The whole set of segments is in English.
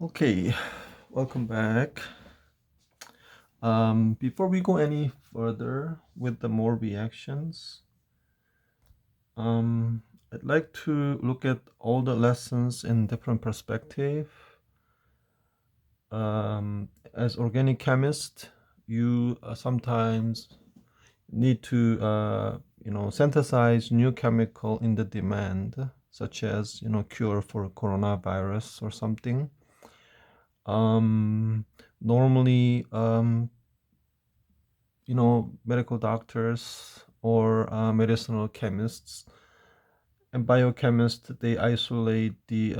Okay, welcome back. Before we go any further with the more reactions, um, I'd like to look at all the lessons in different perspective. As organic chemist, you sometimes need to, synthesize new chemical in the demand, such as cure for coronavirus or something. Um, Normally, medical doctors or medicinal chemists and biochemists, they isolate the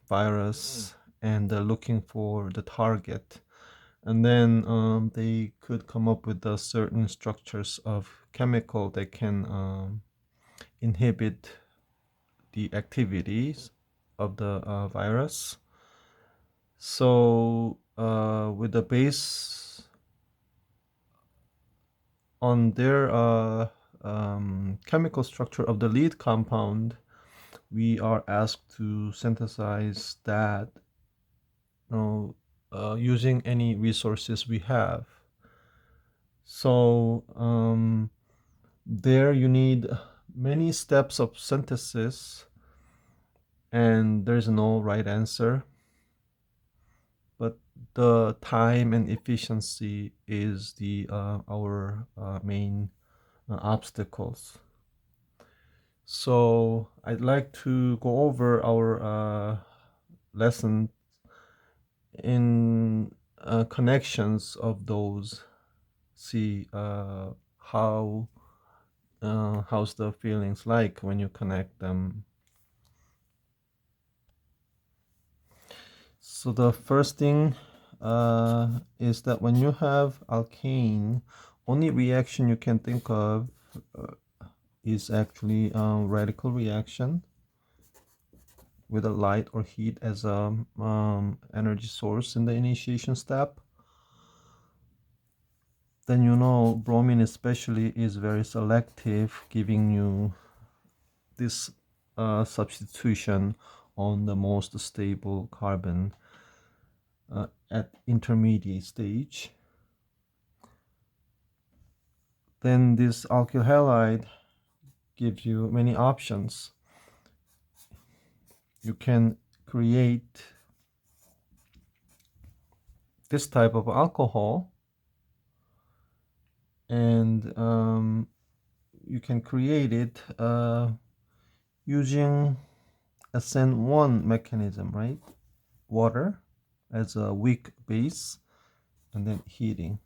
virus and they're looking for the target. And then they could come up with certain structures of chemical that can inhibit the activities of the virus. So, with the base on their chemical structure of the lead compound, we are asked to synthesize that, using any resources we have. So there you need many steps of synthesis, and there's no right answer. But the time and efficiency is the our main obstacles. So I'd like to go over our lesson in connections of those. See how's the feelings like when you connect them. So the first thing is that when you have alkane, only reaction you can think of uh, is actually radical reaction with a light or heat as a energy source in the initiation step. Then bromine especially is very selective, giving you this substitution on the most stable carbon at intermediate stage. Then this alkyl halide gives you many options. You can create this type of alcohol, and you can create it using a SN1 mechanism, right? Water as a weak base and then heating.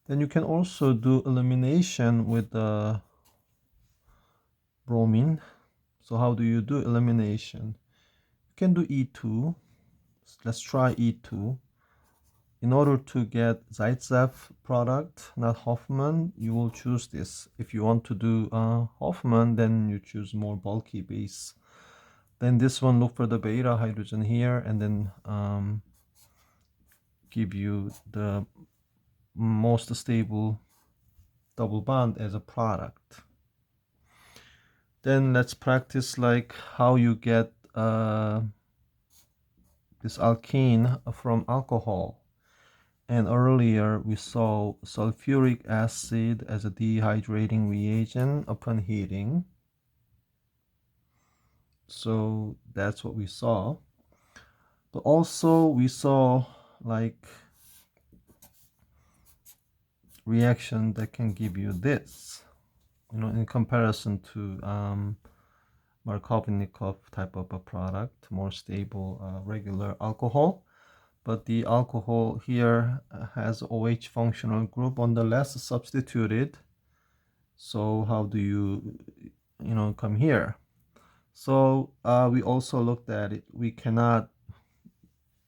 Then you can also do elimination with the bromine. So how do you do elimination? You can do E2. Let's try E2. In order to get Zaitsev product, not Hoffman, you will choose this. If you want to do Hoffman, then you choose more bulky base. Then this one, look for the beta hydrogen here, and then give you the most stable double bond as a product. Then let's practice like how you get this alkene from alcohol. And earlier we saw sulfuric acid as a dehydrating reagent upon heating. So that's what we saw. But also we saw like reaction that can give you this, in comparison to Markovnikov type of a product, more stable regular alcohol. But the alcohol here has OH functional group on the less substituted. So how do you come here? So we also looked at it. We cannot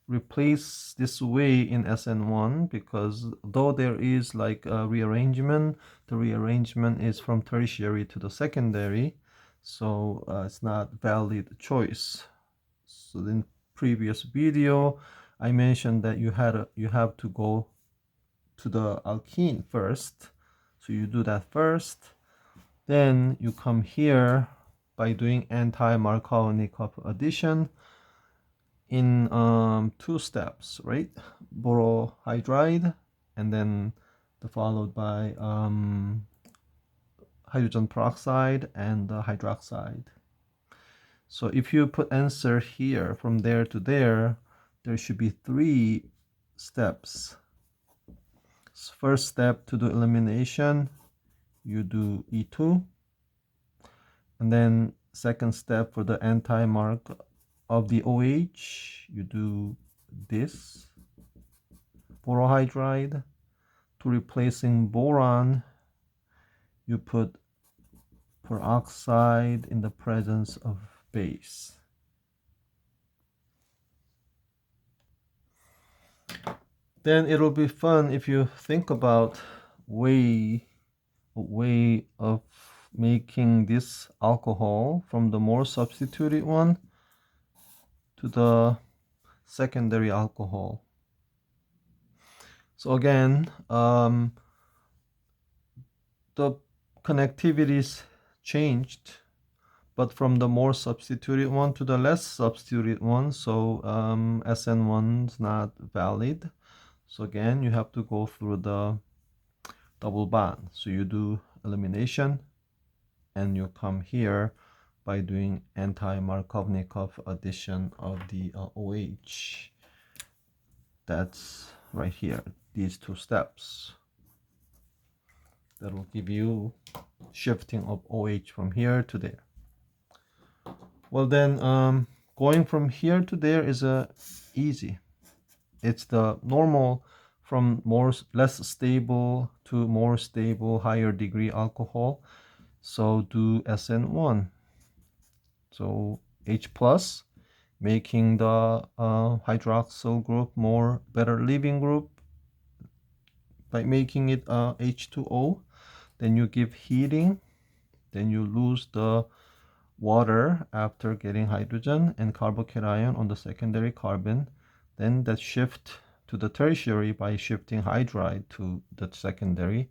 replace this way in SN1 because though there is like a rearrangement, the rearrangement is from tertiary to the secondary, so it's not valid choice. So in previous video I mentioned that you have to go to the alkene first, so you do that first, then you come here by doing anti-Markovnikov addition in 2 steps, right? Borohydride, and then followed by hydrogen peroxide and hydroxide. So if you put answer here from there to there should be 3 steps. First step to do elimination, you do E2, and then second step for the anti-mark of the OH, you do this borohydride. To replacing boron, you put peroxide in the presence of base. Then it'll be fun if you think about a way of making this alcohol from the more substituted one to the secondary alcohol. So again, the connectivities changed, but from the more substituted one to the less substituted one, so SN1 is not valid. So again, you have to go through the double bond. So you do elimination, and you come here by doing anti-Markovnikov addition of the OH. That's right here, these 2 steps. That will give you shifting of OH from here to there. Well then, going from here to there is easy. It's the normal from less stable to more stable, higher degree alcohol. So do SN1. So H plus, making the hydroxyl group more better leaving group by making it H2O. Then you give heating, then you lose the water after getting hydrogen and carbocation on the secondary carbon. Then that shift to the tertiary by shifting hydride to the secondary.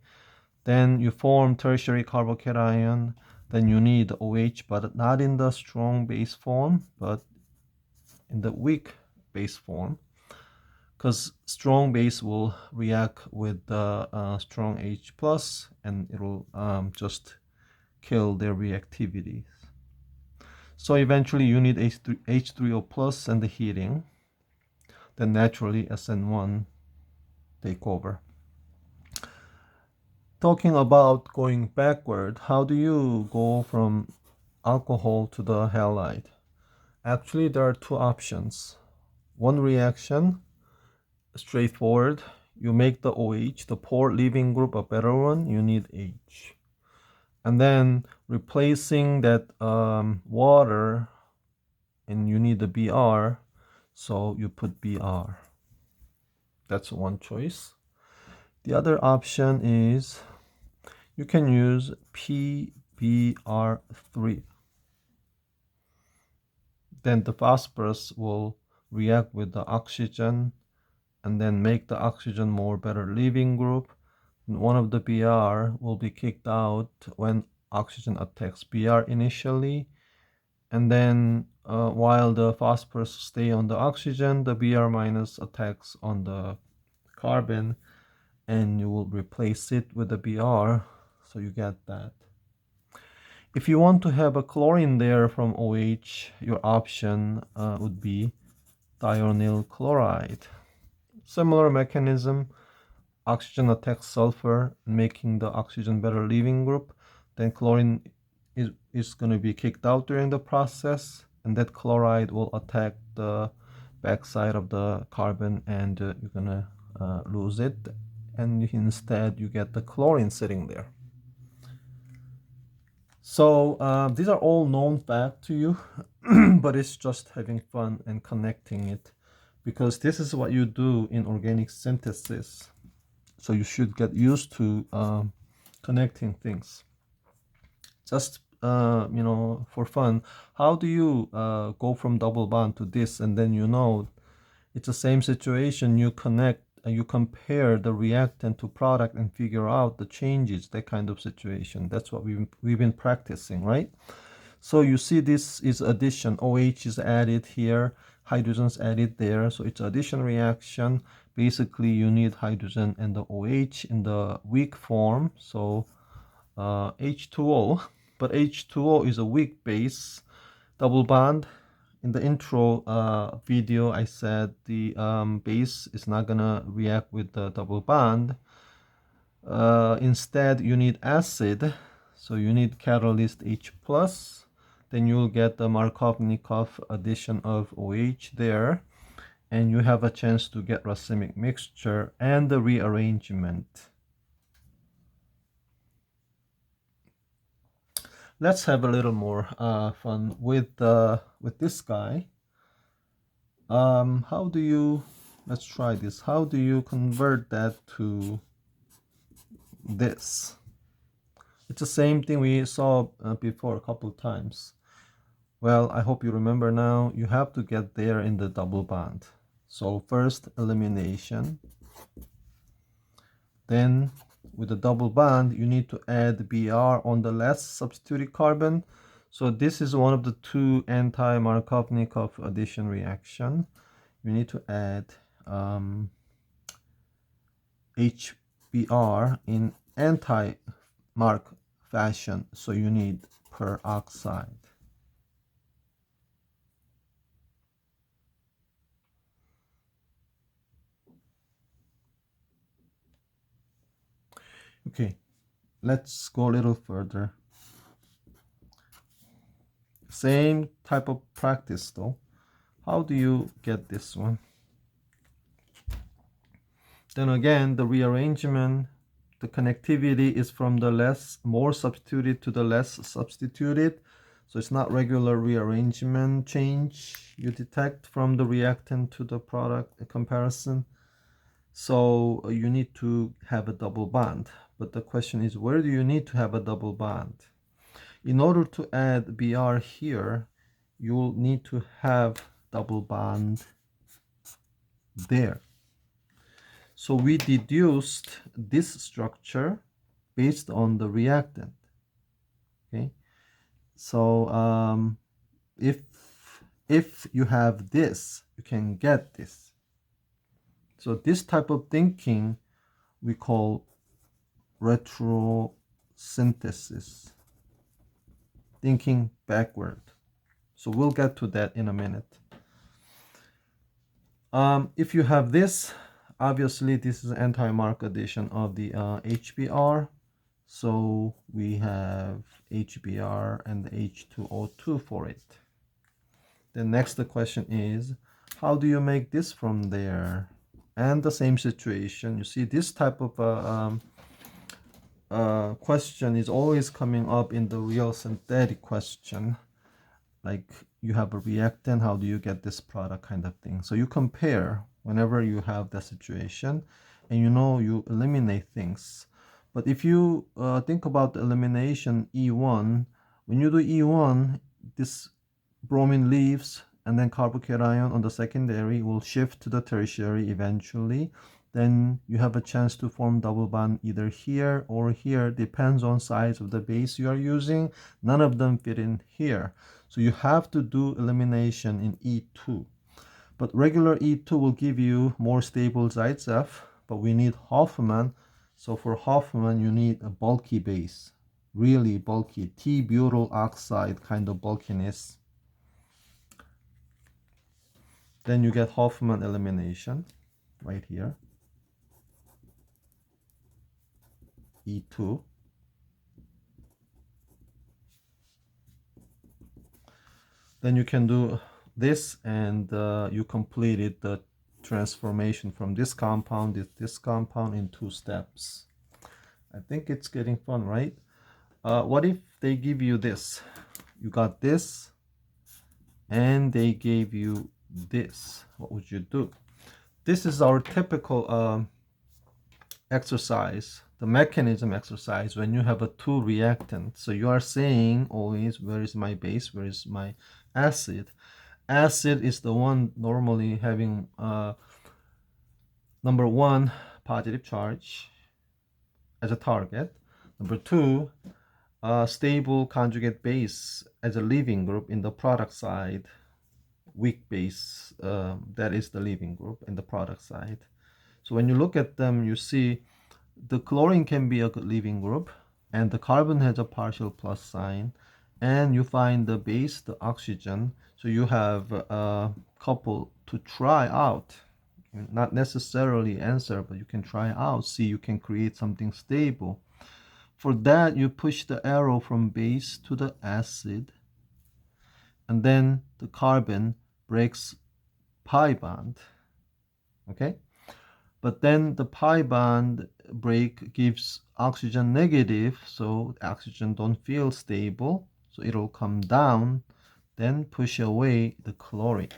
Then you form tertiary carbocation. Then you need OH, but not in the strong base form, but in the weak base form, because strong base will react with the strong H plus, and it will just kill their reactivities. So eventually you need H3O plus and the heating. Then naturally SN1 take over. Talking about going backward, how do you go from alcohol to the halide? Actually, there are 2 options. One reaction, straightforward. You make the OH, the poor leaving group, a better one, you need H. And then replacing that water, and you need the Br, so you put Br. That's one choice. The other option is you can use PBr3. Then the phosphorus will react with the oxygen and then make the oxygen more better leaving group. And one of the Br will be kicked out when oxygen attacks Br initially. And then while the phosphorus stay on the oxygen, the Br minus attacks on the carbon, and you will replace it with the Br, so you get that. If you want to have a chlorine there from OH, your option would be thionyl chloride. Similar mechanism, oxygen attacks sulfur, making the oxygen better leaving group. Then chlorine is going to be kicked out during the process, and that chloride will attack the backside of the carbon, and you're going to lose it, and instead you get the chlorine sitting there. So these are all known fact to you, but it's just having fun and connecting it, because this is what you do in organic synthesis. So you should get used to connecting things. Just for fun, how do you go from double bond to this, and then it's the same situation. You connect, you compare the reactant to product and figure out the changes, that kind of situation. That's what we've been practicing, right? So you see this is addition. OH is added here, hydrogen's added there. So it's addition reaction. Basically, you need hydrogen and the OH in the weak form. So H2O, but H2O is a weak base, double bond. In the intro video, I said the base is not gonna react with the double bond. Instead, you need acid, so you need catalyst H plus. Then you'll get the Markovnikov addition of OH there, and you have a chance to get racemic mixture and the rearrangement. Let's have a little more fun with this guy. How do you, let's try this. How do you convert that to this? It's the same thing we saw before a couple times. Well, I hope you remember now. You have to get there in the double bond. So first elimination. Then with the double bond, you need to add Br on the last substituted carbon. So this is one of the two anti-Markovnikov addition reaction. You need to add HBr in anti-Mark fashion. So you need peroxide. Okay, let's go a little further. Same type of practice though. How do you get this one? Then again, the rearrangement, the connectivity is from the more substituted to the less substituted. So it's not regular rearrangement change you detect from the reactant to the product comparison. So you need to have a double bond. But the question is, where do you need to have a double bond? In order to add Br here, you'll need to have double bond there. So we deduced this structure based on the reactant. Okay, so if you have this, you can get this. So this type of thinking we call retrosynthesis, thinking backward. So we'll get to that in a minute. If you have this, obviously this is anti-Mark addition of the HBr. So we have HBr and the H2O2 for it. The next question is, how do you make this from there? And the same situation, you see this type of question is always coming up in the real synthetic question. Like you have a reactant, how do you get this product kind of thing. So you compare whenever you have that situation, and you know you eliminate things. But if you think about the elimination E1, when you do E1, this bromine leaves, and then carbocation on the secondary will shift to the tertiary eventually. Then you have a chance to form double bond either here or here, depends on size of the base you are using. None of them fit in here. So you have to do elimination in E2. But regular E2 will give you more stable Zaitsev, but we need Hofmann. So for Hofmann, you need a bulky base, really bulky, T-butyl oxide kind of bulkiness. Then you get Hofmann elimination right here. E2. Then you can do this, and you completed the transformation from this compound to this compound in 2 steps. I think it's getting fun, right? What if they give you this? You got this, and they gave you this. What would you do? This is our typical exercise, the mechanism exercise when you have a 2 reactant. So you are saying always, where is my base, where is my acid? Acid is the one normally having number 1 positive charge as a target, number 2 stable conjugate base as a leaving group in the product side, weak base, that is the leaving group in the product side. So when you look at them, you see the chlorine can be a leaving group, and the carbon has a partial plus sign, and you find the base, the oxygen. So you have a couple to try out. Not necessarily answer, but you can try out, see you can create something stable. For that, you push the arrow from base to the acid, and then the carbon breaks pi bond. Okay? But then the pi bond break gives oxygen negative, so oxygen don't feel stable, so it'll come down, then push away the chlorine.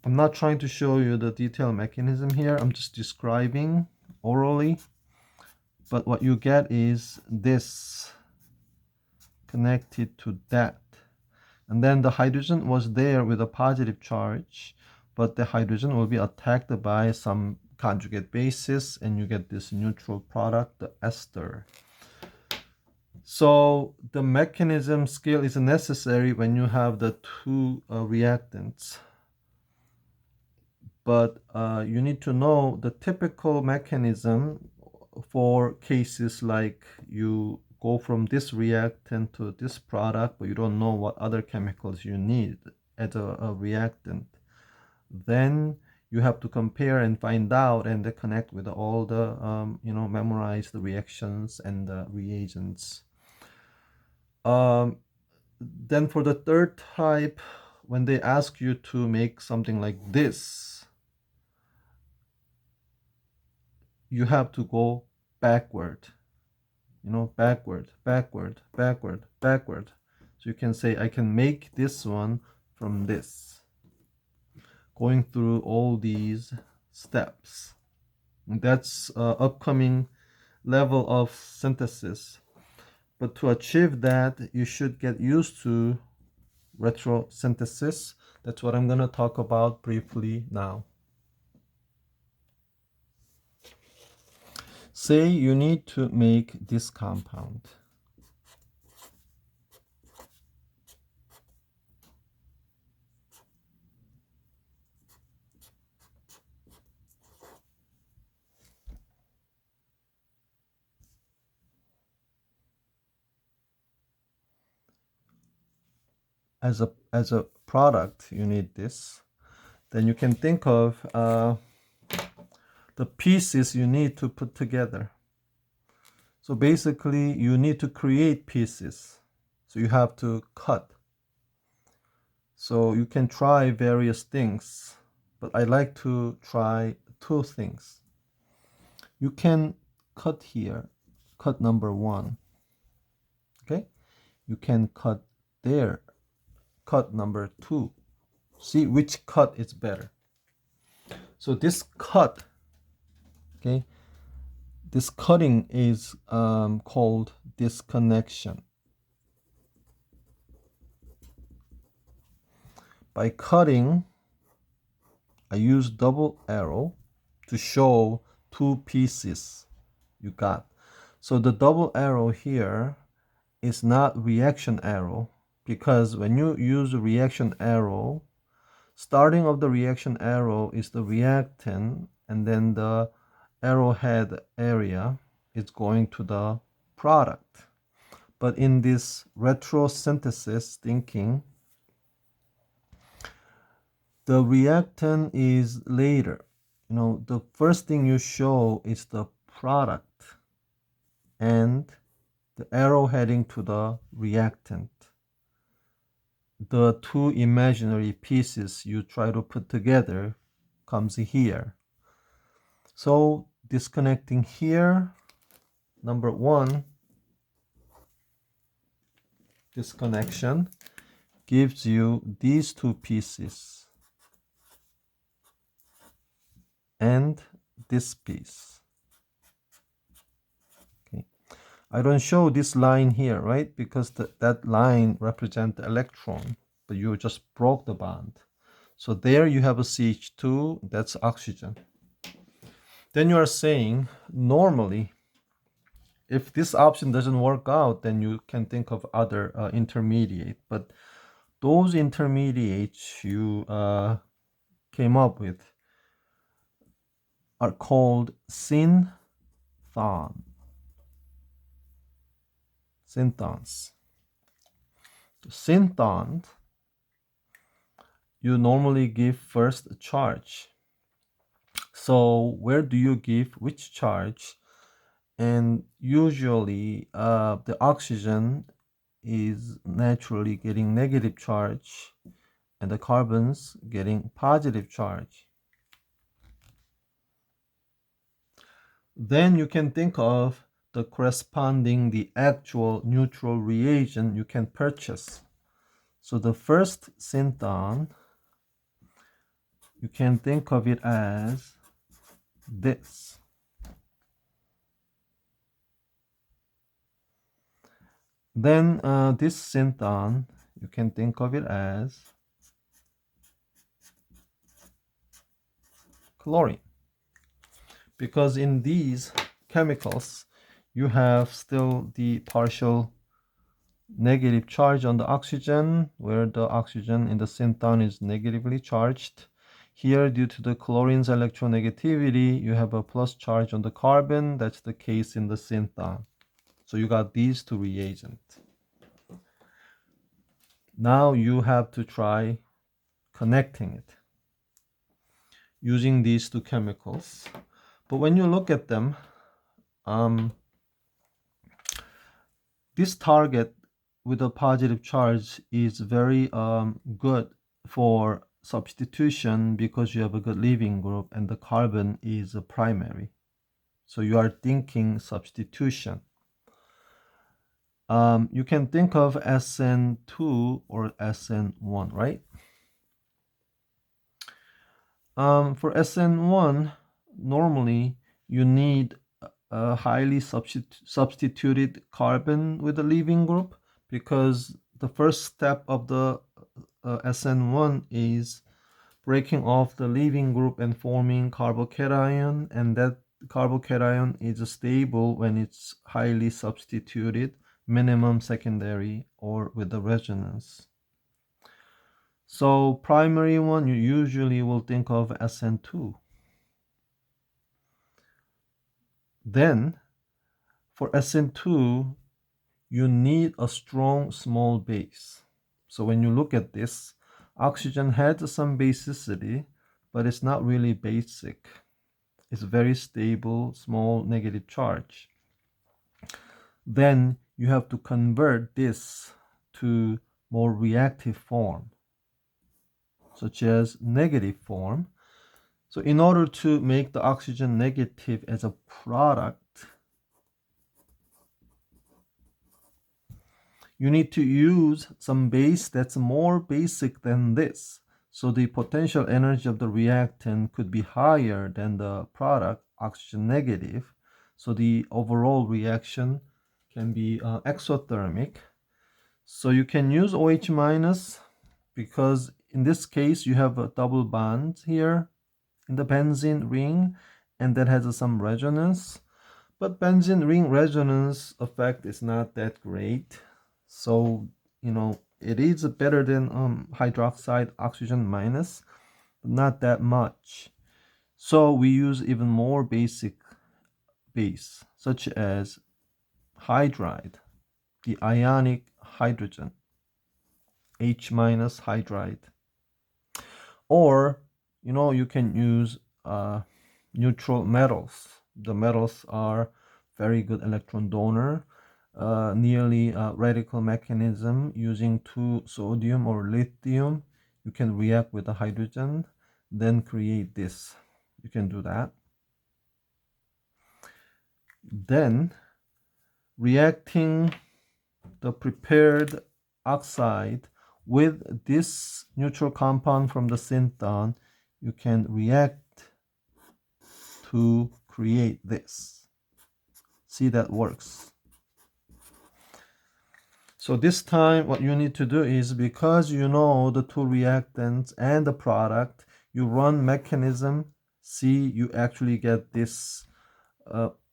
I'm not trying to show you the detailed mechanism here, I'm just describing orally, but what you get is this connected to that. And then the hydrogen was there with a positive charge, but the hydrogen will be attacked by some conjugate bases, and you get this neutral product, the ester. So the mechanism skill is necessary when you have the two reactants. But you need to know the typical mechanism for cases like you go from this reactant to this product, but you don't know what other chemicals you need as a reactant. Then you have to compare and find out and connect with all the, memorize the reactions and the reagents. Then for the third type, when they ask you to make something like this, you have to go backward. Backward, backward, backward, backward. So you can say, I can make this one from this. Going through all these steps. And that's upcoming level of synthesis. But to achieve that, you should get used to retrosynthesis. That's what I'm going to talk about briefly now. Say you need to make this compound. As a product, you need this. Then you can think of the pieces you need to put together. So basically, you need to create pieces. So you have to cut. So you can try various things, but I like to try two things. You can cut here, cut number 1. Okay? You can cut there, cut number 2. See which cut is better. So this cut, okay, this cutting is called disconnection. By cutting, I use double arrow to show two pieces you got. So the double arrow here is not reaction arrow, because when you use a reaction arrow, starting of the reaction arrow is the reactant, and then the arrowhead area is going to the product. But in this retrosynthesis thinking, the reactant is later. The first thing you show is the product and the arrow heading to the reactant. The two imaginary pieces you try to put together comes here. So disconnecting here, number 1, disconnection gives you these two pieces and this piece. Okay, I don't show this line here, right? Because that line represents the electron, but you just broke the bond. So there you have a CH2, that's oxygen. Then you are saying, normally, if this option doesn't work out, then you can think of other intermediate. But those intermediates you came up with are called synthons. Synthons. Synthons, you normally give first a charge. So where do you give which charge? And usually the oxygen is naturally getting negative charge and the carbons getting positive charge. Then you can think of the corresponding, the actual neutral reagent you can purchase. So the first synthon, you can think of it as this. Then this synthon, you can think of it as chlorine. Because in these chemicals, you have still the partial negative charge on the oxygen, where the oxygen in the synthon is negatively charged. Here, due to the chlorine's electronegativity, you have a plus charge on the carbon. That's the case in the synthon. So you got these two reagents. Now you have to try connecting it using these two chemicals. But when you look at them, this target with a positive charge is very good for substitution because you have a good leaving group and the carbon is a primary. So you are thinking substitution. You can think of SN2 or SN1, right? For SN1, normally you need a highly substituted carbon with a leaving group, because the first step of the SN1 is breaking off the leaving group and forming carbocation, and that carbocation is stable when it's highly substituted, minimum secondary, or with the resonance. So primary one, you usually will think of SN2. Then for SN2, you need a strong small base. So when you look at this, oxygen has some basicity, but it's not really basic. It's very stable, small negative charge. Then you have to convert this to more reactive form, such as negative form. So in order to make the oxygen negative as a product, you need to use some base that's more basic than this. So the potential energy of the reactant could be higher than the product, oxygen negative. So the overall reaction can be exothermic. So you can use OH minus, because in this case you have a double bond here in the benzene ring, and that has some resonance. But benzene ring resonance effect is not that great. So, it is better than hydroxide oxygen minus, but not that much. So we use even more basic base, such as hydride, the ionic hydrogen, H minus hydride. Or, you can use neutral metals. The metals are very good electron donor. Nearly radical mechanism using 2 sodium or lithium. You can react with the hydrogen, then create this. You can do that. Then reacting the prepared oxide with this neutral compound from the synthon, you can react to create this. See, that works. So this time what you need to do is, because you know the two reactants and the product, you run mechanism. See, you actually get this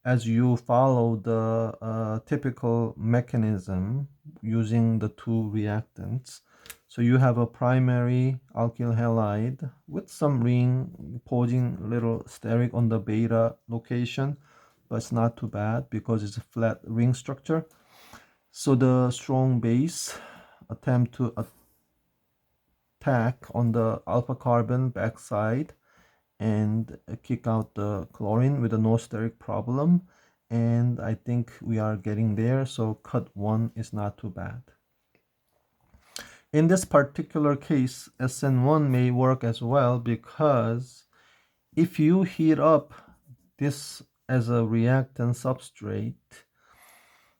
as you follow the typical mechanism using the two reactants. So you have a primary alkyl halide with some ring posing a little steric on the beta location, but it's not too bad because it's a flat ring structure. So the strong base attempt to attack on the alpha carbon backside and kick out the chlorine with a no steric problem, and I think we are getting there, so cut 1 is not too bad. In this particular case, SN1 may work as well, because if you heat up this as a reactant substrate,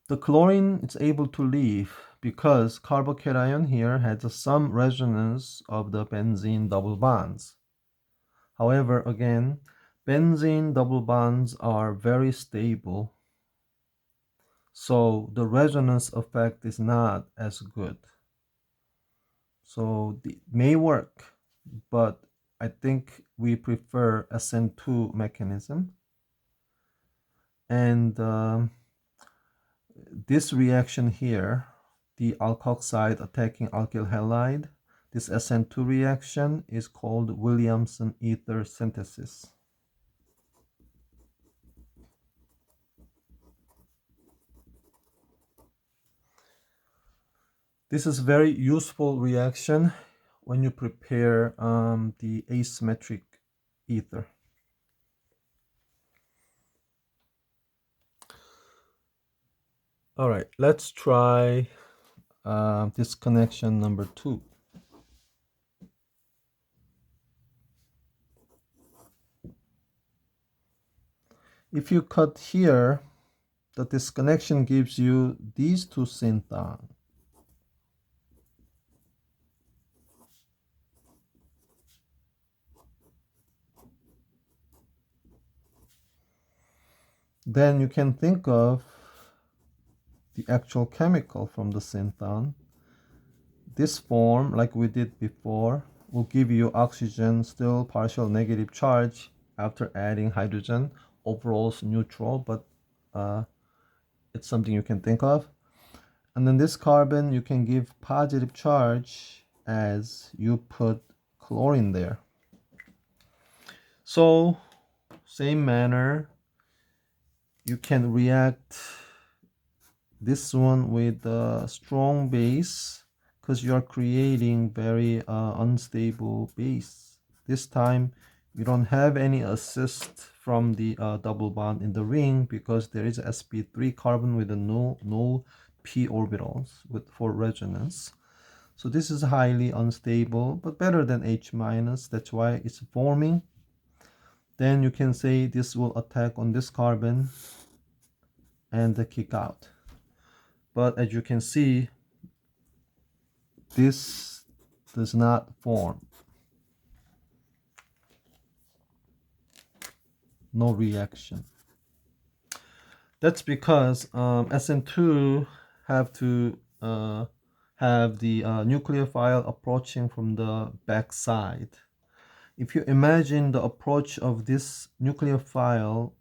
the chlorine is able to leave because carbocation here has some resonance of the benzene double bonds. However, again, benzene double bonds are very stable, so the resonance effect is not as good. So it may work, but I think we prefer SN2 mechanism. And this reaction here, the alkoxide attacking alkyl halide, this SN2 reaction is called Williamson ether synthesis. This is very useful reaction when you prepare the asymmetric ether. All right, let's try this connection number 2. If you cut here, the disconnection gives you these two synthons. Then you can think of the actual chemical from the synthon. This form, like we did before, will give you oxygen, still partial negative charge after adding hydrogen. Overall it's neutral, but it's something you can think of. And then this carbon, you can give positive charge as you put chlorine there. So, same manner, you can react this one with a strong base, because you are creating very unstable base. This time you don't have any assist from the double bond in the ring, because there is sp3 carbon with a no p orbitals for resonance. So this is highly unstable, but better than H minus. That's why it's forming. Then you can say this will attack on this carbon and kick out. But as you can see, this does not form. No reaction. That's because SN2 have to have the nucleophile approaching from the back side. If you imagine the approach of this nucleophile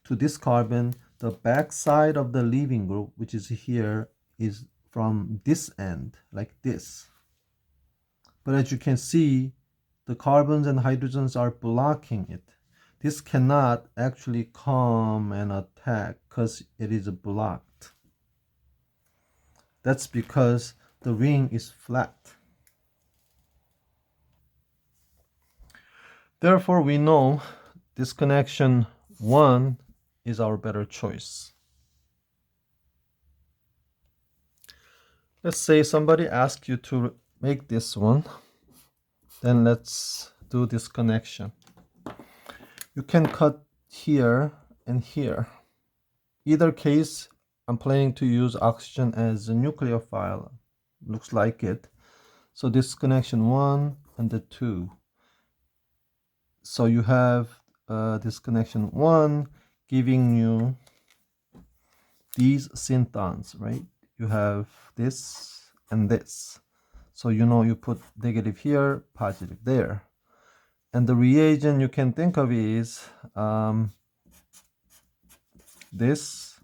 to this carbon, the back side of the leaving group, which is here, is from this end, like this. But as you can see, the carbons and hydrogens are blocking it. This cannot actually come and attack because it is blocked. That's because the ring is flat. Therefore, we know this connection 1 is our better choice. Let's say somebody asks you to make this one. Then let's do this connection. You can cut here and here. Either case, I'm planning to use oxygen as a nucleophile. Looks like it. So this connection 1 and the 2. So you have this connection 1 giving you these synthons, right? You have this and this. So you know you put negative here, positive there. And the reagent you can think of is this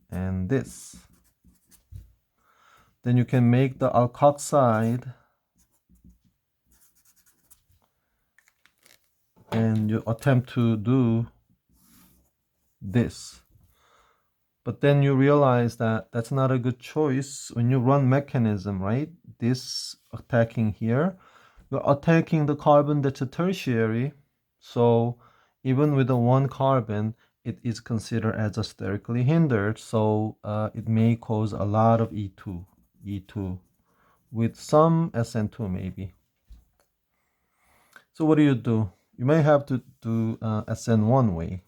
and this. Then you can make the alkoxide and you attempt to do this. But then you realize that that's not a good choice when you run mechanism, right? This attacking here, you're attacking the carbon that's a tertiary. So even with the one carbon, it is considered as a sterically hindered. So it may cause a lot of E2 with some SN2 maybe. So what do? You may have to do SN1 way.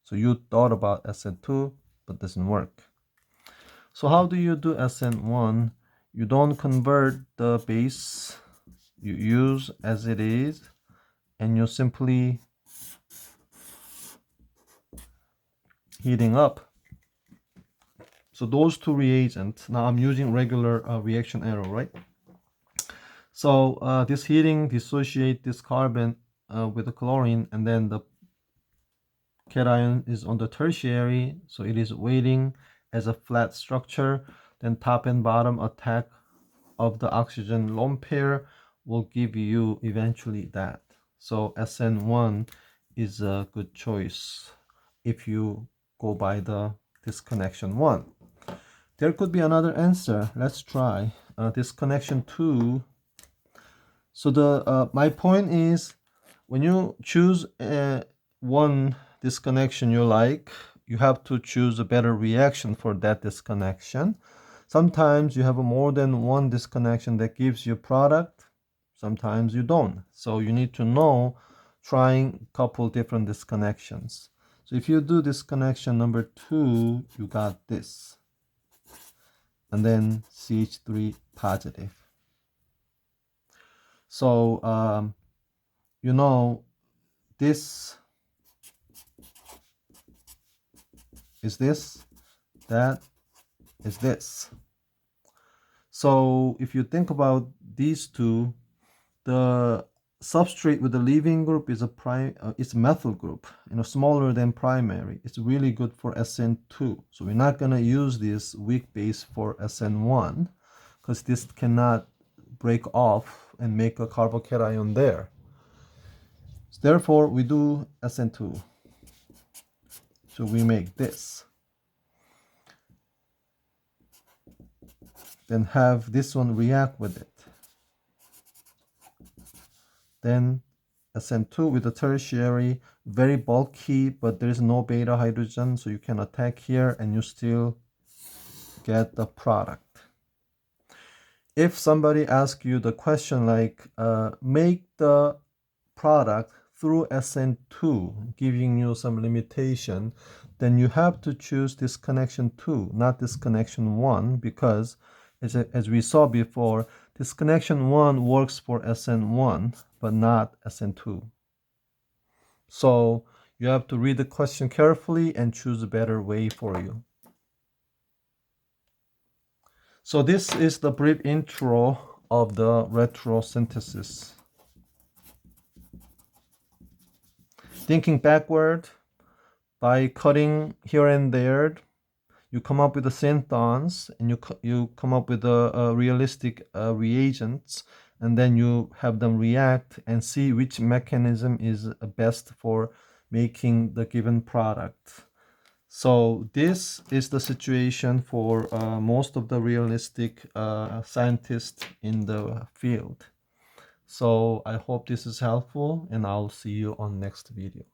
So you thought about SN2, but doesn't work. So how do you do SN1? You don't convert the base, you use as it is, and you simply heating up. So those two reagents, now I'm using regular reaction arrow, right? So this heating dissociate this carbon with the chlorine, and then the cation is on the tertiary, so it is waiting as a flat structure. Then top and bottom attack of the oxygen lone pair will give you eventually that. So SN1 is a good choice if you go by the disconnection 1. There could be another answer. Let's try disconnection 2. So the my point is, when you choose one disconnection you like, you have to choose a better reaction for that disconnection. Sometimes you have more than one disconnection that gives you product, sometimes you don't. So you need to know, trying a couple different disconnections. So if you do disconnection number 2, you got this, and then CH3 positive. So you know, this is this, that is this. So if you think about these two, the substrate with the leaving group is it's methyl group, smaller than primary. It's really good for SN2. So we're not gonna use this weak base for SN1 because this cannot break off and make a carbocation there. So therefore, we do SN2. So we make this. Then have this one react with it. Then SN2 with the tertiary, very bulky, but there is no beta hydrogen, so you can attack here and you still get the product. If somebody asks you the question like, make the product through SN2, giving you some limitation, then you have to choose disconnection 2, not disconnection 1, because as we saw before, disconnection 1 works for SN1, but not SN2. So you have to read the question carefully and choose a better way for you. So this is the brief intro of the retrosynthesis. Thinking backward, by cutting here and there, you come up with the synthons, and you come up with the realistic reagents, and then you have them react and see which mechanism is best for making the given product. So this is the situation for most of the realistic scientists in the field. So I hope this is helpful, and I'll see you on next video.